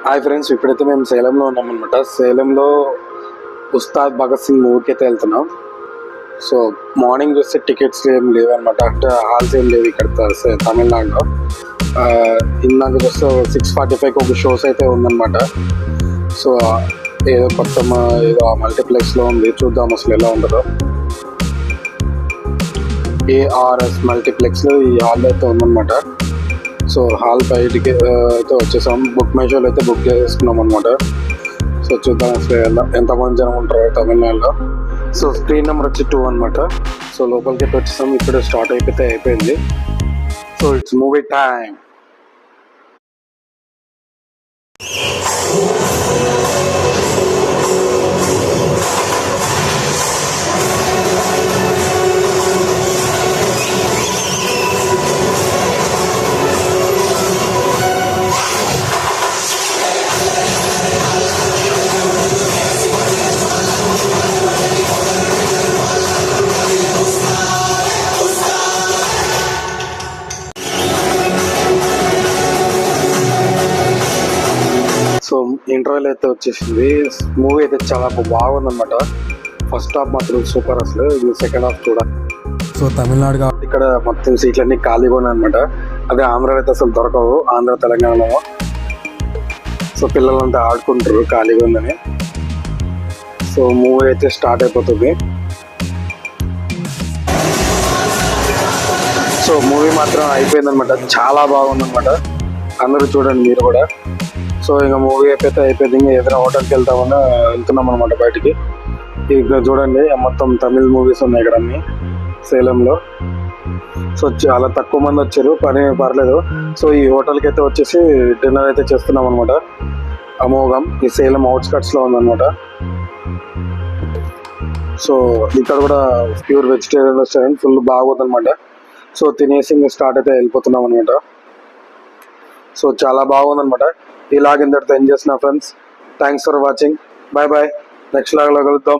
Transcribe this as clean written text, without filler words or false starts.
Hi friends, ఇప్పుడైతే మేము సేలంలో ఉన్నామన్నమాట. సేలంలో ఉస్తాద్ భగత్ సింగ్ మూవీకి అయితే వెళ్తున్నాం. సో మార్నింగ్ చూస్తే టికెట్స్ ఏం లేవన్నమాట, అంటే హాల్స్ ఏం లేవు ఇక్కడ తమిళనాడులో. ఇందాక చూస్తే 6:45కి ఒక షోస్ అయితే ఉందన్నమాట. సో ఏదో కొత్త ఏదో మల్టీప్లెక్స్లో ఉంది, చూద్దాం అసలు ఎలా ఉంటుందో. ఏఆర్ఎస్ మల్టీప్లెక్స్లో ఈ హాల్ అయితే ఉందన్నమాట. సో హాల్ బయటికి అయితే వచ్చేసాం. బుక్ మై షోలో అయితే బుక్ చేసుకున్నాం అనమాట. సో చూద్దాం అసలు ఎంతమంది జనం ఉంటారు తమిళనాడులో. సో స్క్రీన్ నెంబర్ వచ్చి 2 అనమాట. సో లోపలికి అయితే వచ్చేసాం. ఇప్పుడే స్టార్ట్ అయిపోయింది. So it's movie time. So interval అయితే వచ్చేసింది. మూవీ అయితే చాలా బాగుందన్నమాట. ఫస్ట్ హాఫ్ మాత్రం సూపర్, అసలు ఇది సెకండ్ హాఫ్ కూడా. సో తమిళనాడు కాబట్టి ఇక్కడ మొత్తం సీట్లన్నీ ఖాళీగా ఉన్నాయి అనమాట. అదే ఆంధ్రాలో అయితే అసలు దొరకవు, ఆంధ్ర తెలంగాణలో. సో పిల్లలంతా ఆడుకుంటారు ఖాళీగా ఉందని. సో మూవీ అయితే స్టార్ట్ అయిపోతుంది. సో మూవీ మాత్రం అయిపోయిందనమాట. చాలా బాగుందన్నమాట. అందరూ చూడండి మీరు కూడా. సో ఇంకా మూవీ అయిపోయింది. ఇంకా ఏదైనా హోటల్కి వెళ్తున్నాం అనమాట బయటికి. ఇక్కడ చూడండి మొత్తం తమిళ్ మూవీస్ ఉన్నాయి ఇక్కడ అన్ని సేలంలో. సో చాలా తక్కువ మంది వచ్చారు, పర్లేదు. సో ఈ హోటల్కి అయితే వచ్చేసి డిన్నర్ అయితే చేస్తున్నాం అనమాట. అమోఘం, ఈ సేలం అవుట్స్కట్స్లో ఉందన్నమాట. సో ఇక్కడ కూడా ప్యూర్ వెజిటేరియన్ రెస్టారెంట్, ఫుల్ బాగుందన్నమాట. సో తినేసి ఇంకా స్టార్ట్ అయితే వెళ్ళిపోతున్నాం అనమాట. సో చాలా బాగుందన్నమాట. ఈ లాగ్ ఇంతటితో ఎండ్ చేసిన friends. Thanks for watching. Bye bye. Next లాగ్లో కలుద్దాం.